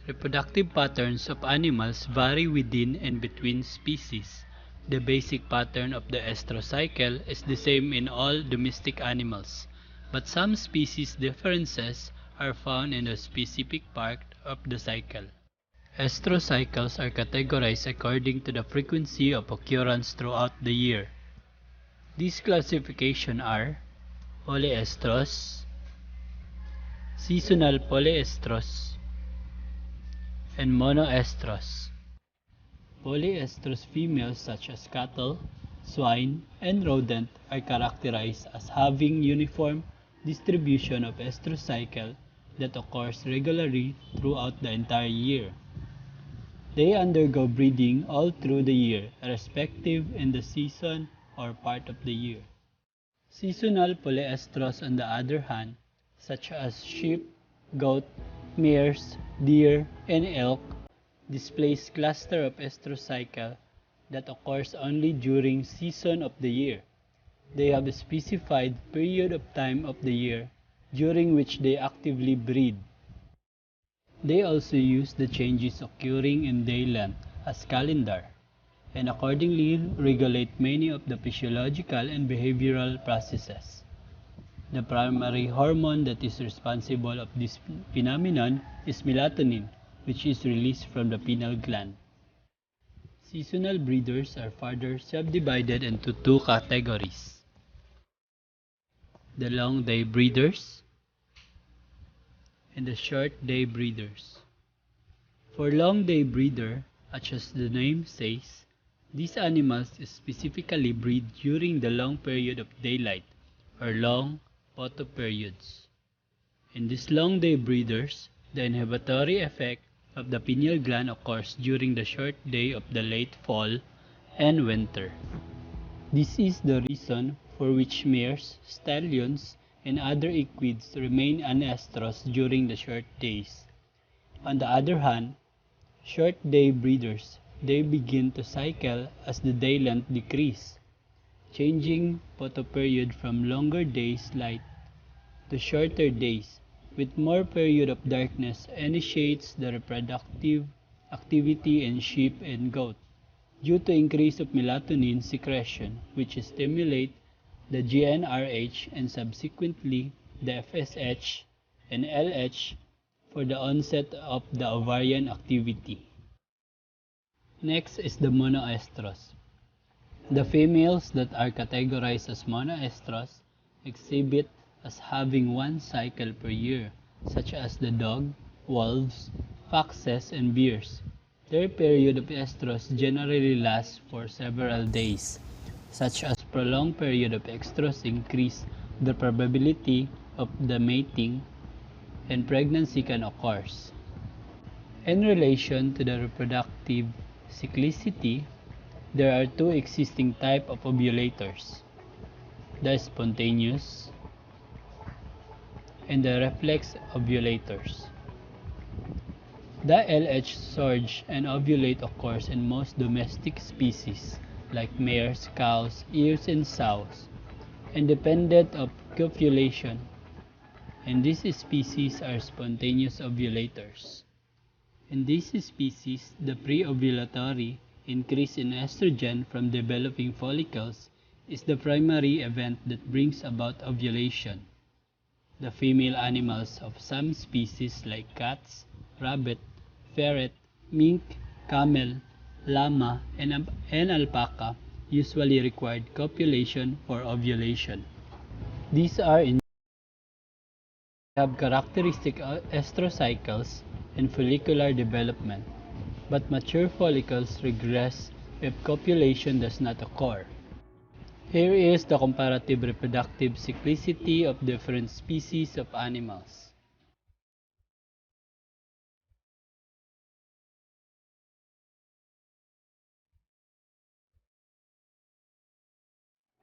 Reproductive patterns of animals vary within and between species. The basic pattern of the estrous cycle is the same in all domestic animals, but some species differences are found in the specific part of the cycle. Estrous cycles are categorized according to the frequency of occurrence throughout the year. These classifications are polyestrous, seasonal polyestrous, and monoestrous. Polyestrous females such as cattle, swine, and rodent are characterized as having uniform distribution of estrous cycle that occurs regularly throughout the entire year. They undergo breeding all through the year, irrespective in the season or part of the year. Seasonal polyestrous, on the other hand, such as sheep, goat, mares, deer, and elk, displays cluster of estrous cycle that occurs only during season of the year. They have a specified period of time of the year during which they actively breed. They also use the changes occurring in day length as calendar, and accordingly regulate many of the physiological and behavioral processes. The primary hormone that is responsible of this phenomenon is melatonin, which is released from the pineal gland. Seasonal breeders are further subdivided into two categories: the long day breeders and the short day breeders. For long day breeder, as the name says, these animals specifically breed during the long period of daylight, or long photoperiods. In these long day breeders, the inhibitory effect of the pineal gland occurs during the short day of the late fall and winter. This is the reason for which mares, stallions, and other equids remain anestrous during the short days. On the other hand, short day breeders, they begin to cycle as the day length decrease, changing photoperiod from longer days light to shorter days, with more period of darkness initiates the reproductive activity in sheep and goat due to increase of melatonin secretion, which stimulate the GnRH and subsequently the FSH and LH for the onset of the ovarian activity. Next is the monoestrous. The females that are categorized as monoestrous exhibit as having one cycle per year, such as the dog, wolves, foxes, and bears. Their period of estrus generally lasts for several days. Such as prolonged period of estrus increase the probability of the mating and pregnancy can occur. In relation to the reproductive cyclicity, there are two existing types of ovulators: the spontaneous and the reflex ovulators. The LH surge and ovulate occurs in most domestic species like mares, cows, ewes, and sows, independent of copulation, and these species are spontaneous ovulators. In these species, the pre-ovulatory increase in estrogen from developing follicles is the primary event that brings about ovulation. The female animals of some species like cats, rabbit, ferret, mink, camel, llama, and alpaca usually required copulation for ovulation. These are in have characteristic estrocycles and follicular development, but mature follicles regress if copulation does not occur. Here is the comparative reproductive cyclicity of different species of animals.